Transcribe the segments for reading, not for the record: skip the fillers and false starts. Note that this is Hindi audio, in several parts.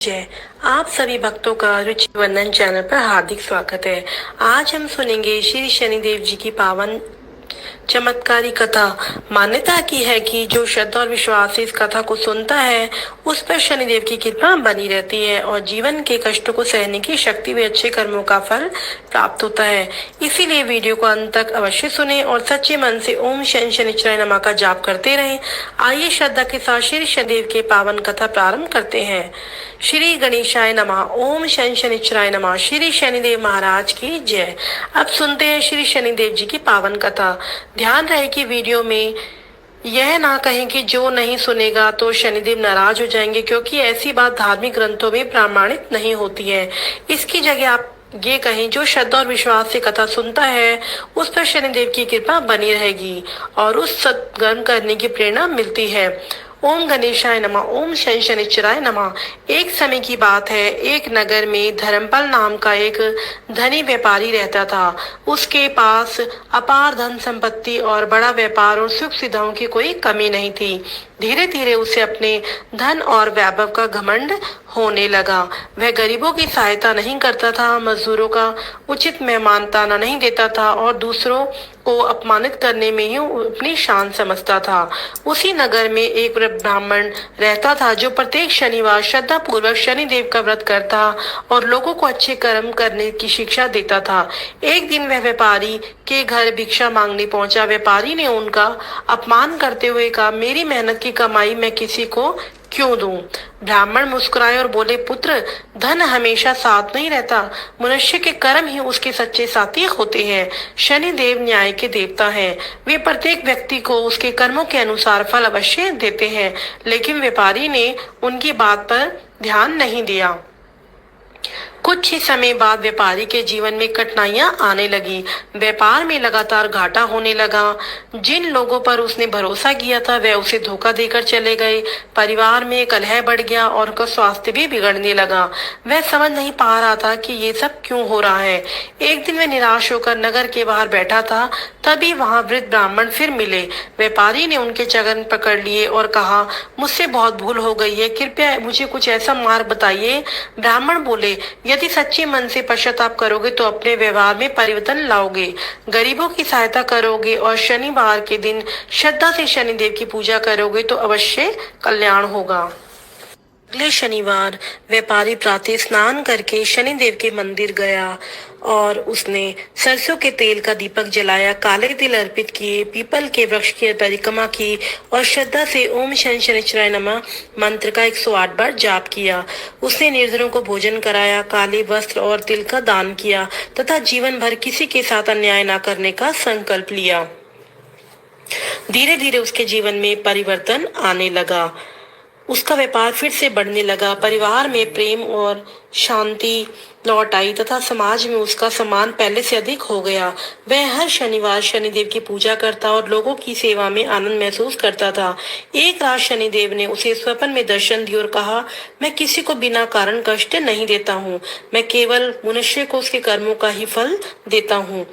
जय आप सभी भक्तों का रुचि वंदन चैनल पर हार्दिक स्वागत है। आज हम सुनेंगे श्री शनिदेव जी की पावन चमत्कारी कथा। मान्यता की है कि जो श्रद्धा और विश्वास से इस कथा को सुनता है उस पर शनिदेव की कृपा बनी रहती है और जीवन के कष्टों को सहने की शक्ति व अच्छे कर्मों का फल प्राप्त होता है। इसीलिए वीडियो को अंत तक अवश्य सुने और सच्चे मन से ओम शनि शनिचराय नमः का जाप करते रहें। आइए श्रद्धा के साथ श्री शनिदेव के पावन कथा प्रारंभ करते हैं। श्री गणेशाय नमः। ओम शनि शनिचराय नमः। श्री शनिदेव महाराज की जय। अब सुनते हैं श्री शनिदेव जी की पावन कथा। ध्यान रहे कि वीडियो में यह ना कहें कि जो नहीं सुनेगा तो शनिदेव नाराज हो जाएंगे, क्योंकि ऐसी बात धार्मिक ग्रंथों में प्रमाणित नहीं होती है। इसकी जगह आप ये कहें जो श्रद्धा और विश्वास से कथा सुनता है उस पर शनिदेव की कृपा बनी रहेगी और उस सत्कर्म करने की प्रेरणा मिलती है। ओम गणेशाय नमः। ओम शनि शनिचराय नमः। एक समय की बात है, एक नगर में धर्मपाल नाम का एक धनी व्यापारी रहता था। उसके पास अपार धन संपत्ति और बड़ा व्यापार और सुख सुविधाओं की कोई कमी नहीं थी। धीरे धीरे उसे अपने धन और वैभव का घमंड होने लगा। वह गरीबों की सहायता नहीं करता था, मजदूरों का उचित मेहमानताना नहीं देता था और दूसरों को अपमानित करने में ही अपनी शान समझता था। उसी नगर में एक ब्राह्मण रहता था जो प्रत्येक शनिवार श्रद्धा पूर्वक शनिदेव का व्रत करता और लोगों को अच्छे कर्म करने की शिक्षा देता था। एक दिन वह व्यापारी के घर भिक्षा मांगने पहुंचा। व्यापारी ने उनका अपमान करते हुए कहा, मेरी मेहनत की कमाई मैं किसी को क्यों दूं? ब्राह्मण मुस्कुराए और बोले, पुत्र, धन हमेशा साथ नहीं रहता, मनुष्य के कर्म ही उसके सच्चे साथी होते हैं। शनिदेव न्याय के देवता हैं। वे प्रत्येक व्यक्ति को उसके कर्मों के अनुसार फल अवश्य देते हैं। लेकिन व्यापारी ने उनकी बात पर ध्यान नहीं दिया। कुछ ही समय बाद व्यापारी के जीवन में कठिनाइयां आने लगी। व्यापार में लगातार घाटा होने लगा। जिन लोगों पर उसने भरोसा किया था वह उसे धोखा देकर चले गए। परिवार में कलह बढ़ गया और उसका स्वास्थ्य भी बिगड़ने लगा। वह समझ नहीं पा रहा था कि ये सब क्यों हो रहा है। एक दिन वह निराश होकर नगर के बाहर बैठा था, तभी वहां वृद्ध ब्राह्मण फिर मिले। व्यापारी ने उनके चरण पकड़ लिए और कहा, मुझसे बहुत भूल हो गई है, कृपया मुझे कुछ ऐसा मार्ग बताइए। ब्राह्मण बोले, यदि सच्चे मन से पश्चाताप करोगे तो अपने व्यवहार में परिवर्तन लाओगे, गरीबों की सहायता करोगे और शनिवार के दिन श्रद्धा से शनिदेव की पूजा करोगे तो अवश्य कल्याण होगा। अगले शनिवार व्यापारी प्रातः स्नान करके शनिदेव के मंदिर गया और उसने सरसों के तेल का दीपक जलाया, काले तिल अर्पित किए, पीपल के वृक्ष की परिक्रमा की और श्रद्धा से ओम शनि शनिचराय नमः मंत्र का 108 बार जाप किया। उसने निर्धनों को भोजन कराया, काले वस्त्र और तिल का दान किया तथा जीवन भर किसी के साथ अन्याय न करने का संकल्प लिया। धीरे धीरे उसके जीवन में परिवर्तन आने लगा। उसका व्यापार फिर से बढ़ने लगा, परिवार में प्रेम और शांति लौट आई तथा समाज में उसका सम्मान पहले से अधिक हो गया। वह हर शनिवार शनिदेव की पूजा करता और लोगों की सेवा में आनंद महसूस करता था। एक रात शनिदेव ने उसे स्वप्न में दर्शन दिया और कहा, मैं किसी को बिना कारण कष्ट नहीं देता हूँ, मैं केवल मनुष्य को उसके कर्मों का ही फल देता हूँ।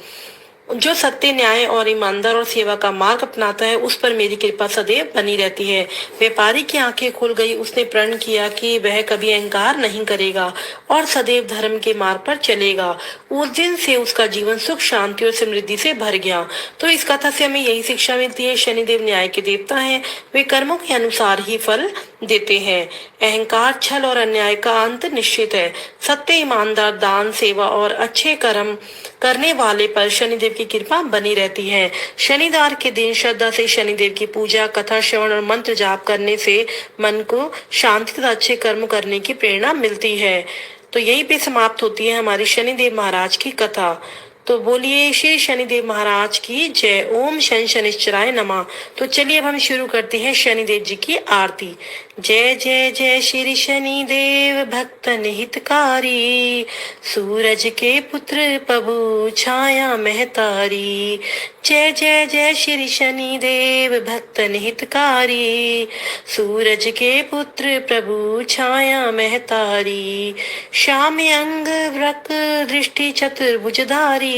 जो सत्य, न्याय और ईमानदार और सेवा का मार्ग अपनाता है उस पर मेरी कृपा सदैव बनी रहती है। व्यापारी की आंखें खुल गई। उसने प्रण किया कि वह कभी अहंकार नहीं करेगा और सदैव धर्म के मार्ग पर चलेगा। उस दिन से उसका जीवन सुख, शांति और समृद्धि से भर गया। तो इस कथा से हमें यही शिक्षा मिलती है, शनिदेव न्याय के देवता हैं। वे कर्मों के अनुसार ही फल देते हैं। अहंकार, छल और अन्याय का अंत निश्चित है। सत्य, ईमानदार, दान, सेवा और अच्छे कर्म करने वाले पर शनिदेव की कृपा बनी रहती है। शनिवार के दिन श्रद्धा से शनिदेव की पूजा, कथा श्रवण और मंत्र जाप करने से मन को शांति तथा अच्छे कर्म करने की प्रेरणा मिलती है। तो यहीं पे समाप्त होती है हमारी शनिदेव महाराज की कथा। तो बोलिए श्री शनिदेव महाराज की जय। ओम शनि शनिश्चराय नमः। तो चलिए अब हम शुरू करते हैं शनिदेव जी की आरती। जय जय जय श्री शनिदेव भक्तन हितकारी, सूरज के पुत्र प्रभु छाया महतारी। जय जय जय श्री शनिदेव भक्तन हितकारी, सूरज के पुत्र प्रभु छाया महतारी। श्याम अंग वक्र दृष्टि चतुर्भुजधारी,